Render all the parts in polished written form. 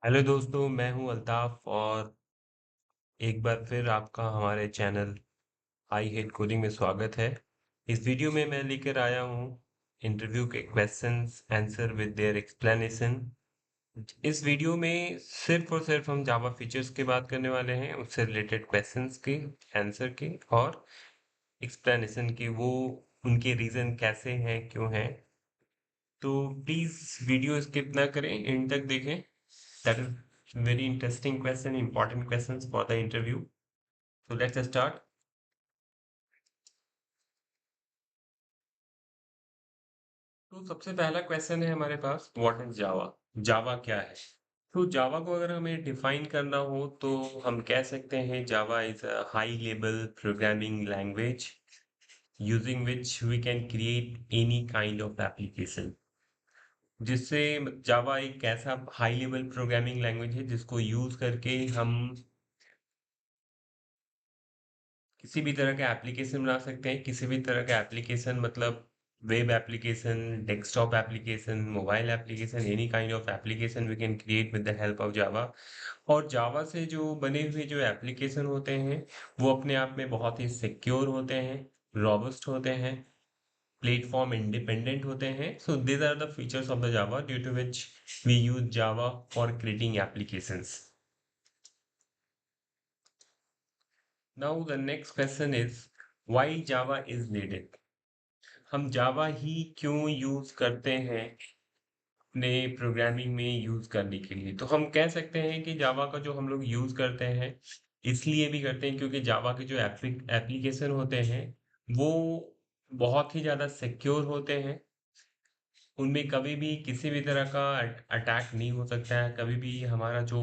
Hello दोस्तों, मैं हूं अल्ताफ और एक बार फिर आपका हमारे चैनल आई हेट कोडिंग में स्वागत है। इस वीडियो में मैं लेकर आया हूं इंटरव्यू के questions answer with their explanation. इस वीडियो में सिर्फ और सिर्फ हम जावा फीचर्स की बात करने वाले हैं, उससे रिलेटेड क्वेश्चंस के आंसर के और एक्सप्लेनेशन के, वो उनके रीजन कैसे हैं, क्यों हैं। तो प्लीज वीडियो स्किप ना करें, एंड तक देखें। That is very interesting question, important questions for the interview. So let's start. तो सबसे पहला क्वेश्चन है हमारे पास, व्हाट इज जावा। जावा क्या है? तो जावा को अगर हमें डिफाइन करना हो तो हम कह सकते हैं Java is a high level programming language using which we can create any kind of application. जिससे जावा एक ऐसा हाई लेवल प्रोग्रामिंग लैंग्वेज है जिसको यूज करके हम किसी भी तरह का एप्लीकेशन बना सकते हैं। किसी भी तरह का एप्लीकेशन मतलब web application, desktop application, mobile application, any kind of application we can create with the help of Java. और जावा से जो बने हुए जो एप्लीकेशन होते हैं वो अपने आप में बहुत ही सिक्योर होते हैं, रॉबस्ट होते हैं, प्लेटफॉर्म इंडिपेंडेंट होते हैं। So these are the features of the Java due to which we use Java for creating applications. Now the next question is why Java is needed. हम जावा ही क्यों use करते हैं अपने programming में use करने के लिए? तो हम कह सकते हैं कि जावा का जो हम लोग यूज करते हैं इसलिए भी करते हैं क्योंकि जावा के जो एप्लीकेशन होते हैं वो बहुत ही ज़्यादा सिक्योर होते हैं। उनमें कभी भी किसी भी तरह का अटैक नहीं हो सकता है। कभी भी हमारा जो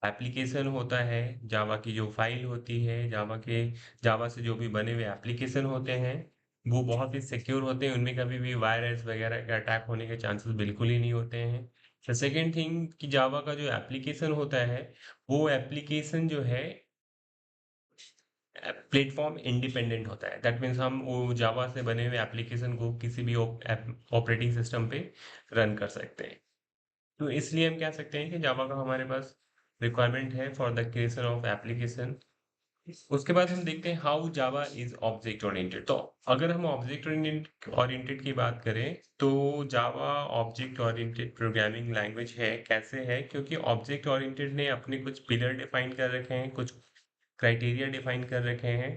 एप्लीकेशन होता है, जावा की जो फाइल होती है, जावा से जो भी बने हुए एप्लीकेशन होते हैं वो बहुत ही सिक्योर होते हैं। उनमें कभी भी वायरस वगैरह के अटैक होने के चांसेस बिल्कुल ही नहीं होते हैं। द सेकेंड थिंग कि जावा का जो एप्लीकेशन होता है वो एप्लीकेशन जो है प्लेटफॉर्म इंडिपेंडेंट होता है। दैट मीन्स हम वो जावा से बने हुए एप्लीकेशन को किसी भी ऑपरेटिंग सिस्टम पे रन कर सकते हैं। तो इसलिए हम कह सकते हैं कि जावा का हमारे पास रिक्वायरमेंट है for the creation of application. उसके बाद हम देखते हैं how Java is object oriented. तो अगर हम ऑब्जेक्ट ओरिएंटेड की बात करें तो जावा ऑब्जेक्ट ओरिएंटेड प्रोग्रामिंग लैंग्वेज है। कैसे है? क्योंकि ऑब्जेक्ट ओरिएंटेड ने अपने कुछ पिलर डिफाइन कर रखे हैं, कुछ क्राइटेरिया डिफाइन कर रखे हैं।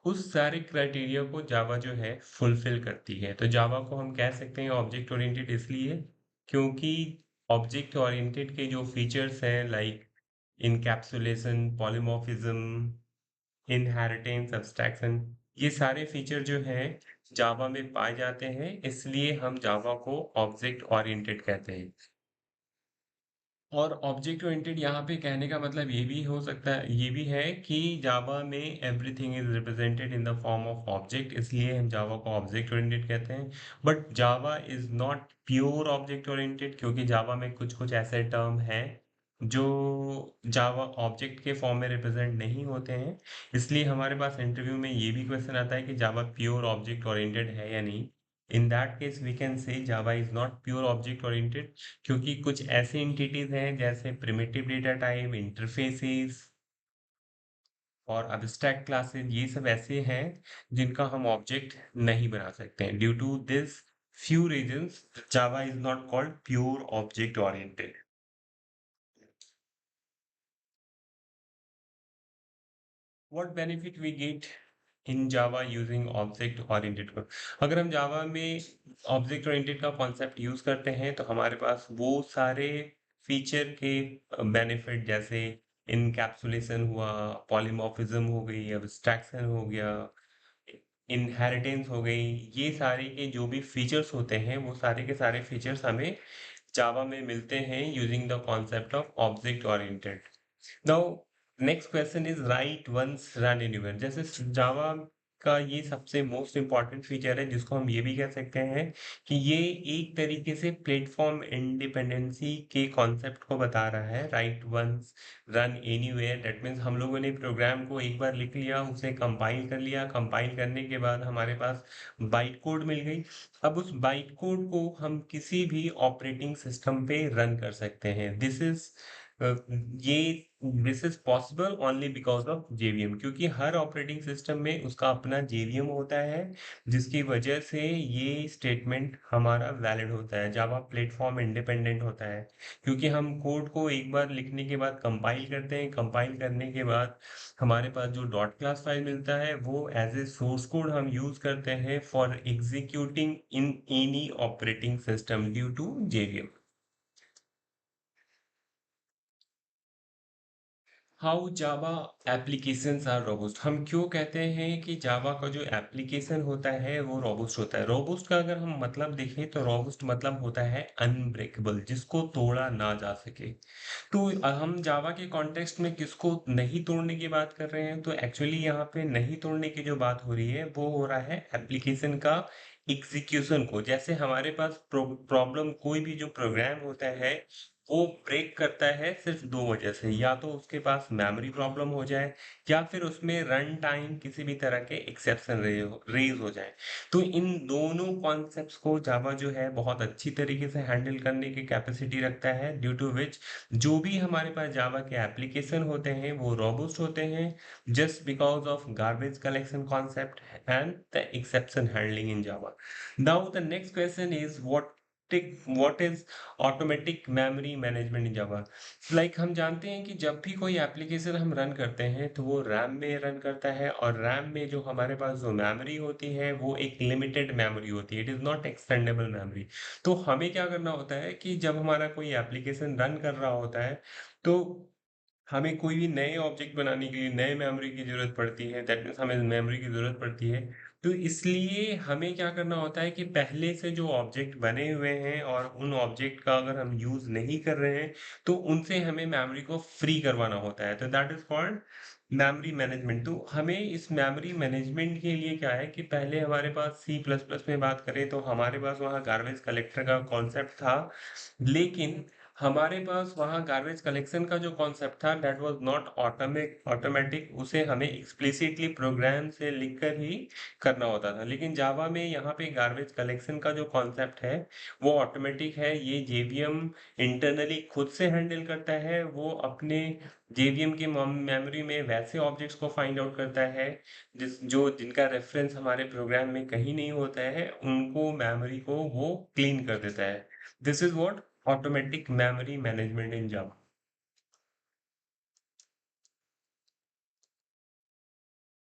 उस सारे क्राइटेरिया को जावा जो है फुलफिल करती है। तो जावा को हम कह सकते हैं ऑब्जेक्ट ओरिएंटेड इसलिए क्योंकि ऑब्जेक्ट ओरिएंटेड के जो फीचर्स हैं like encapsulation, polymorphism, inheritance, abstraction, ये सारे फीचर जो हैं जावा में पाए जाते हैं। इसलिए हम जावा को ऑब्जेक्ट ओरिएंटेड कहते हैं। और ऑब्जेक्ट ओरिएंटेड यहाँ पे कहने का मतलब ये भी हो सकता है, ये भी है कि जावा में everything is represented in the form of object, इसलिए हम जावा को ऑब्जेक्ट ओरिएंटेड कहते हैं। But Java is not pure object oriented क्योंकि जावा में कुछ कुछ ऐसे टर्म हैं जो जावा ऑब्जेक्ट के फॉर्म में रिप्रेजेंट नहीं होते हैं। इसलिए हमारे पास इंटरव्यू में ये भी क्वेश्चन आता है कि जावा प्योर ऑब्जेक्ट ओरिएंटेड है या नहीं। In that case we can say Java is not pure object oriented क्योंकि कुछ ऐसे एंटिटीज हैं जैसे प्रिमिटिव डेटा टाइप, इंटरफेसेस और अब्स्ट्रैक्ट क्लासेस, ये सब ऐसे हैं जिनका हम ऑब्जेक्ट नहीं बना सकते हैं। Due to this few reasons Java is not called pure object oriented. What benefit we get in Java using object oriented को? अगर हम जावा में ऑब्जेक्ट ओरिएंटेड का कॉन्सेप्ट यूज करते हैं तो हमारे पास वो सारे फीचर के बेनिफिट जैसे इनकैप्सुलेशन हुआ, पॉलीमॉर्फिज्म हो गई, एब्स्ट्रैक्शन हो गया, इनहेरिटेंस हो गई, ये सारे के जो भी फीचर्स होते हैं वो सारे के सारे फीचर्स हमें जावा में मिलते हैं using the concept of object oriented. Now next question is write once run anywhere. जैसे जावा का ये सबसे मोस्ट इम्पॉर्टेंट फीचर है जिसको हम ये भी कह सकते हैं कि ये एक तरीके से प्लेटफॉर्म इंडिपेंडेंसी के कॉन्सेप्ट को बता रहा है। Write once run anywhere that means हम लोगों ने प्रोग्राम को एक बार लिख लिया, उसे कंपाइल कर लिया, कंपाइल करने के बाद हमारे पास बाइट कोड मिल गई। अब उस बाइट कोड को हम किसी भी ऑपरेटिंग सिस्टम पे रन कर सकते हैं। दिस इज ये this is possible only because of JVM, क्योंकि हर ऑपरेटिंग सिस्टम में उसका अपना जेवीएम होता है, जिसकी वजह से ये स्टेटमेंट हमारा वैलिड होता है। जावा प्लेटफॉर्म इंडिपेंडेंट होता है, क्योंकि हम कोड को एक बार लिखने के बाद कंपाइल करते हैं, कंपाइल करने के बाद हमारे पास जो डॉट क्लास फाइल मिलता है वो एज ए सोर्स कोड हम यूज करते हैं for executing in any operating system due to JVM. How Java applications are robust, हम क्यों कहते हैं कि जावा का जो एप्लीकेशन होता है वो रोबस्ट होता है। रोबस्ट का अगर हम मतलब देखें तो रोबस्ट मतलब होता है अनब्रेकेबल, जिसको तोड़ा ना जा सके। तो हम जावा के कॉन्टेक्स्ट में किसको नहीं तोड़ने की बात कर रहे हैं, तो एक्चुअली यहाँ पे नहीं तोड़ने की जो बात हो रही है वो हो रहा है एप्लीकेशन का एग्जीक्यूशन को। जैसे हमारे पास प्रॉब्लम, कोई भी जो प्रोग्राम होता है वो ब्रेक करता है सिर्फ दो वजह से, या तो उसके पास मेमोरी प्रॉब्लम हो जाए या फिर उसमें रन टाइम किसी भी तरह के एक्सेप्शन रेज हो जाए। तो इन दोनों कॉन्सेप्ट्स को जावा जो है बहुत अच्छी तरीके से हैंडल करने की कैपेसिटी रखता है, ड्यू टू विच जो भी हमारे पास जावा के एप्लीकेशन होते हैं वो रोबस्ट होते हैं, just because of garbage collection concept and the exception handling in Java. Now the next question is what is automatic memory management in Java. Like हम जानते हैं कि जब भी कोई एप्लीकेशन हम रन करते हैं तो वो रैम में रन करता है, और रैम में जो हमारे पास जो मेमोरी होती है वो एक लिमिटेड मेमोरी होती है, it is not extendable memory. तो हमें क्या करना होता है कि जब हमारा कोई एप्लीकेशन रन कर रहा होता है तो हमें कोई भी नए ऑब्जेक्ट बनाने के लिए नए मेमोरी की ज़रूरत पड़ती है, दैट मीन्स हमें मेमोरी की ज़रूरत पड़ती है। तो इसलिए हमें क्या करना होता है कि पहले से जो ऑब्जेक्ट बने हुए हैं और उन ऑब्जेक्ट का अगर हम यूज़ नहीं कर रहे हैं तो उनसे हमें मेमोरी को फ्री करवाना होता है, तो that is called memory management. तो हमें इस मेमोरी मैनेजमेंट के लिए क्या है कि पहले हमारे पास सी प्लस प्लस में बात करें तो हमारे पास वहाँ गार्बेज कलेक्टर का कॉन्सेप्ट था, लेकिन हमारे पास वहाँ गार्बेज कलेक्शन का जो कॉन्सेप्ट था दैट वाज नॉट ऑटोमेटिक, उसे हमें एक्सप्लिसिटली प्रोग्राम से लिखकर ही करना होता था। लेकिन जावा में यहाँ पे गार्बेज कलेक्शन का जो कॉन्सेप्ट है वो ऑटोमेटिक है, ये जेवीएम इंटरनली खुद से हैंडल करता है। वो अपने जेवीएम की मेमोरी में वैसे ऑब्जेक्ट्स को फाइंड आउट करता है जिनका रेफरेंस हमारे प्रोग्राम में कहीं नहीं होता है, उनको मेमोरी को वो क्लीन कर देता है। This is what automatic memory management in Java.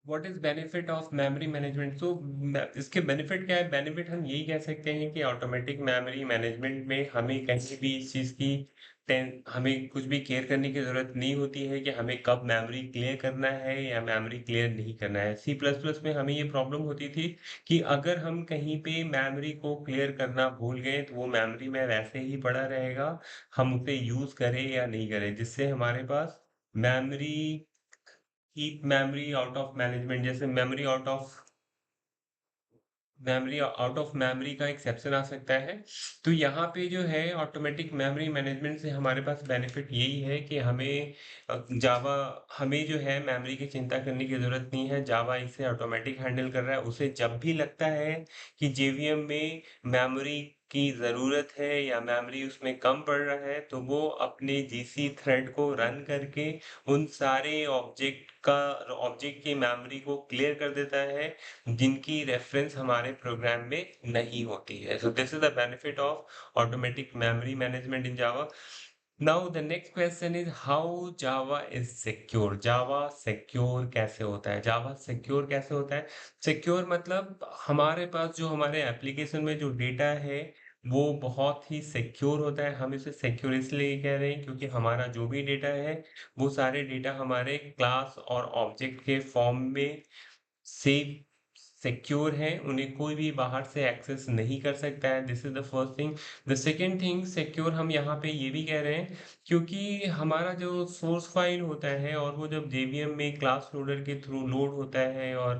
What is benefit of memory management, so इसके बेनिफिट क्या है। बेनिफिट हम यही कह सकते हैं कि ऑटोमेटिक मेमोरी मैनेजमेंट में हमें कहीं भी इस चीज़ की हमें कुछ भी केयर करने की ज़रूरत नहीं होती है कि हमें कब मेमोरी क्लियर करना है या मेमोरी क्लियर नहीं करना है। सी प्लस प्लस में हमें ये प्रॉब्लम होती थी कि अगर हम कहीं पे मेमोरी को क्लियर करना भूल गए तो वो मेमोरी में वैसे ही पड़ा रहेगा, हम उसे यूज़ करें या नहीं करें, जिससे हमारे पास memory keep memory out of management, जैसे मेमोरी आउट ऑफ मेमोरी का एक्सेप्शन आ सकता है। तो यहाँ पे जो है ऑटोमेटिक मेमोरी मैनेजमेंट से हमारे पास बेनिफिट यही है कि जावा हमें जो है मेमोरी की चिंता करने की ज़रूरत नहीं है, जावा इसे ऑटोमेटिक हैंडल कर रहा है। उसे जब भी लगता है कि जेवीएम में मेमोरी की ज़रूरत है या मेमोरी उसमें कम पड़ रहा है तो वो अपने जीसी थ्रेड को रन करके उन सारे ऑब्जेक्ट की मेमोरी को क्लियर कर देता है जिनकी रेफरेंस हमारे प्रोग्राम में नहीं होती है। So this is the benefit of automatic memory management in Java. Now the next question is how Java is secure. Java secure कैसे होता है, जावा सिक्योर कैसे होता है। सिक्योर मतलब हमारे पास जो हमारे एप्लीकेशन में जो डेटा है वो बहुत ही सिक्योर होता है। हम इसे सिक्योर इसलिए कह रहे हैं क्योंकि हमारा जो भी डेटा है वो सारे डेटा हमारे क्लास और ऑब्जेक्ट के फॉर्म में सेफ सिक्योर है, उन्हें कोई भी बाहर से एक्सेस नहीं कर सकता है। This is the first thing. The second thing, secure हम यहाँ पे ये भी कह रहे हैं क्योंकि हमारा जो सोर्स फाइल होता है और वो जब जेवीएम में क्लास लोडर के थ्रू लोड होता है, और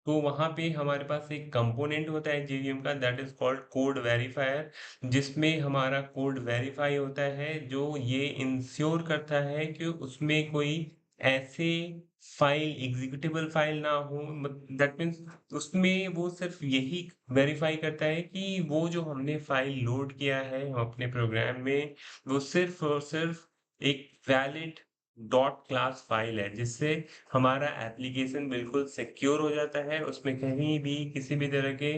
तो वहाँ पे हमारे पास एक कंपोनेंट होता है जेवीएम का that is called code verifier, जिसमें हमारा कोड वेरीफाई होता है जो ये इंश्योर करता है कि उसमें कोई ऐसे फाइल एग्जीक्यूटेबल फाइल ना हो। दैट मीन्स उसमें वो सिर्फ यही वेरीफाई करता है कि वो जो हमने फाइल लोड किया है अपने प्रोग्राम में वो सिर्फ और सिर्फ एक वैलिड डॉट क्लास फाइल है, जिससे हमारा एप्लीकेशन बिल्कुल सिक्योर हो जाता है। उसमें कहीं भी किसी भी तरह के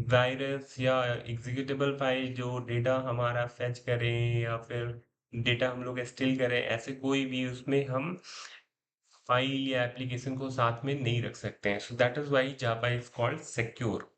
वायरस या एग्जीक्यूटेबल फाइल जो डेटा हमारा फेच करें या फिर डेटा हम लोग स्टील करें, ऐसे कोई भी उसमें हम फाइल या एप्लीकेशन को साथ में नहीं रख सकते हैं। So that is why Java is called secure.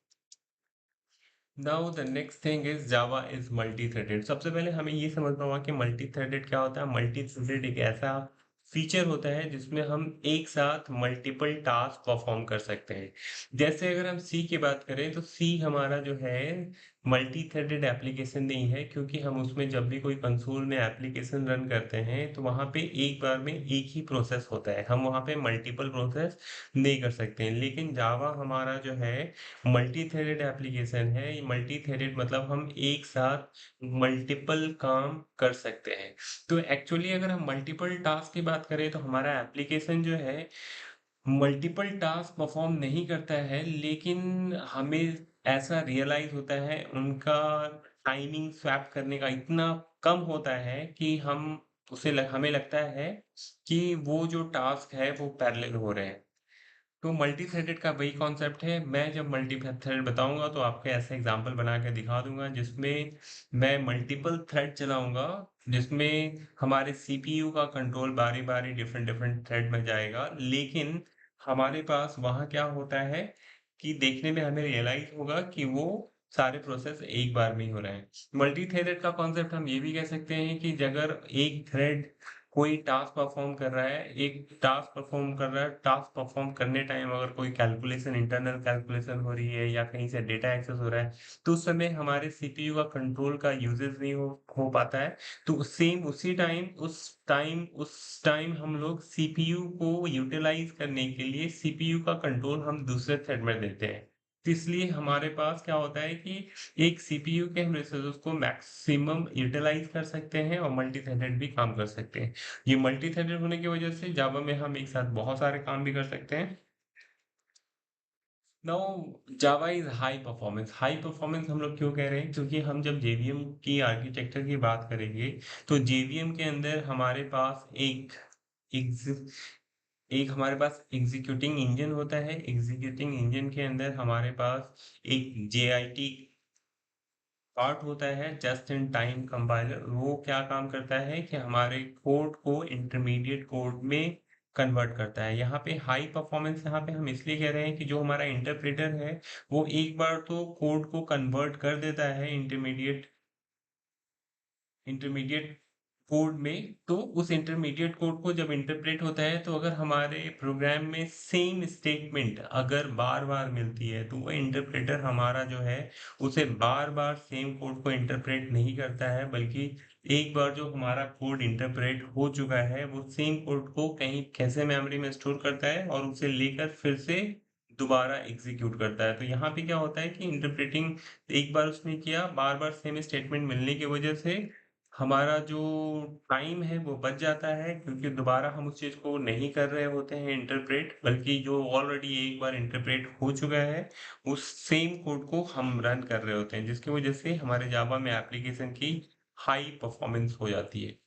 Now the next thing is Java is multi threaded. सबसे पहले हमें ये समझना होगा कि मल्टी थ्रेडेड क्या होता है। मल्टी थ्रेडेड एक ऐसा फीचर होता है जिसमें हम एक साथ मल्टीपल टास्क परफॉर्म कर सकते हैं। जैसे अगर हम सी की बात करें तो सी हमारा जो है मल्टी थ्रेडेड एप्लीकेशन नहीं है, क्योंकि हम उसमें जब भी कोई कंसोल में एप्लीकेशन रन करते हैं तो वहां पे एक बार में एक ही प्रोसेस होता है, हम वहां पे मल्टीपल प्रोसेस नहीं कर सकते हैं। लेकिन जावा हमारा जो है मल्टी थ्रेडेड एप्लीकेशन है। मल्टी थ्रेडेड मतलब हम एक साथ मल्टीपल काम कर सकते हैं। तो एक्चुअली अगर हम मल्टीपल टास्क की बात करें तो हमारा एप्लीकेशन जो है मल्टीपल टास्क परफॉर्म नहीं करता है, लेकिन हमें ऐसा रियलाइज होता है उनका टाइमिंग स्वैप करने का इतना कम होता है कि हमें लगता है कि वो जो टास्क है वो पैरेलल हो रहे हैं। तो मल्टी थ्रेडेड का वही कॉन्सेप्ट है। मैं जब मल्टी थ्रेड बताऊंगा तो आपको ऐसे एग्जांपल बना के दिखा दूंगा जिसमें मैं मल्टीपल थ्रेड चलाऊंगा, जिसमें हमारे सीपीयू का कंट्रोल बारी बारी डिफरेंट डिफरेंट थ्रेड में जाएगा। लेकिन हमारे पास वहाँ क्या होता है कि देखने में हमें रियलाइज होगा कि वो सारे प्रोसेस एक बार में ही हो रहे हैं। मल्टी थ्रेडेड का कॉन्सेप्ट हम ये भी कह सकते हैं कि अगर एक थ्रेड कोई टास्क परफॉर्म कर रहा है, टास्क परफॉर्म करने टाइम अगर कोई कैलकुलेशन, इंटरनल कैलकुलेशन हो रही है या कहीं से डेटा एक्सेस हो रहा है, तो उस समय हमारे सीपीयू का कंट्रोल का यूजेस नहीं हो पाता है। तो सेम उस टाइम हम लोग सीपीयू को यूटिलाइज करने के लिए सीपीयू का कंट्रोल हम दूसरे थ्रेड में देते हैं। तो इसलिए हमारे पास क्या होता है कि एक सीपीयू के हम रिसोर्स को मैक्सिमम यूटिलाइज कर सकते हैं और मल्टी थ्रेडेड भी काम कर सकते हैं। ये मल्टी थ्रेडेड होने की वजह से जावा में हम एक साथ बहुत सारे काम भी कर सकते हैं। Now Java is high performance. High performance हम लोग क्यों कह रहे हैं, क्योंकि हम जब जेवीएम की आर्किटेक्चर की बात करेंगे तो जेवीएम के अंदर हमारे पास एक हमारे पास एग्जीक्यूटिंग इंजन होता है। एग्जीक्यूटिंग इंजन के अंदर हमारे पास एक जेआईटी पार्ट होता है, जस्ट इन टाइम कंपाइलर। वो क्या काम करता है कि हमारे कोड को इंटरमीडिएट कोड में कन्वर्ट करता है। यहाँ पे हाई परफॉर्मेंस यहाँ पे हम इसलिए कह रहे हैं कि जो हमारा इंटरप्रेटर है वो एक बार तो कोड को कन्वर्ट कर देता है इंटरमीडिएट कोड में। तो उस इंटरमीडिएट कोड को जब इंटरप्रेट होता है तो अगर हमारे प्रोग्राम में सेम स्टेटमेंट अगर बार बार मिलती है तो वो इंटरप्रेटर हमारा जो है उसे बार बार सेम कोड को इंटरप्रेट नहीं करता है, बल्कि एक बार जो हमारा कोड इंटरप्रेट हो चुका है वो सेम कोड को कहीं कैसे मेमोरी में स्टोर करता है और उसे लेकर फिर से दोबारा एग्जीक्यूट करता है। तो यहाँ पे क्या होता है कि इंटरप्रेटिंग एक बार उसने किया, बार बार सेम स्टेटमेंट मिलने की वजह से हमारा जो टाइम है वो बच जाता है, क्योंकि दोबारा हम उस चीज़ को नहीं कर रहे होते हैं इंटरप्रेट, बल्कि जो ऑलरेडी एक बार इंटरप्रेट हो चुका है उस सेम कोड को हम रन कर रहे होते हैं, जिसकी वजह से हमारे जावा में एप्लीकेशन की हाई परफॉर्मेंस हो जाती है।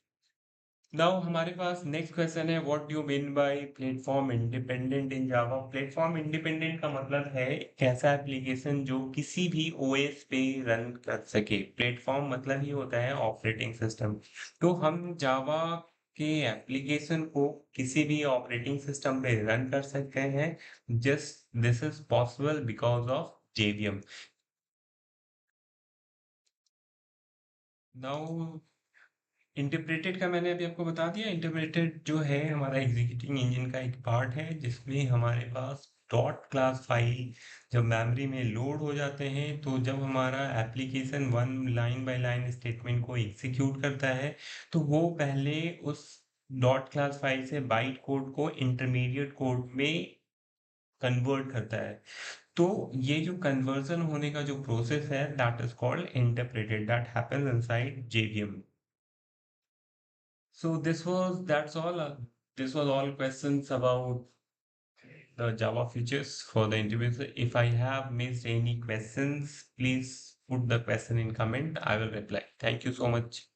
नाउ हमारे पास नेक्स्ट क्वेश्चन है, what do you mean by platform independent in Java. Platform independent का मतलब है एक ऐसा एप्लीकेशन जो किसी भी ओएस पे रन कर सके। प्लेटफॉर्म मतलब ही होता है ऑपरेटिंग सिस्टम। तो हम जावा के एप्लीकेशन को किसी भी ऑपरेटिंग सिस्टम पे रन कर सकते हैं। Just this is possible because of JVM. Now interpreted का मैंने अभी आपको बता दिया। इंटरप्रेटेड जो है हमारा एग्जीक्यूटिंग इंजन का एक पार्ट है, जिसमें हमारे पास डॉट क्लास फाइल जब मेमोरी में लोड हो जाते हैं तो जब हमारा application one line by line statement को एग्जीक्यूट करता है तो वो पहले उस डॉट क्लास फाइल से बाइट कोड को इंटरमीडिएट कोड में कन्वर्ट करता है। तो ये जो कन्वर्जन होने का जो प्रोसेस है that is called interpreted, that happens inside JVM. So that's all. This was all questions about the Java features for the interviews. If I have missed any questions, please put the question in comment. I will reply. Thank you so much.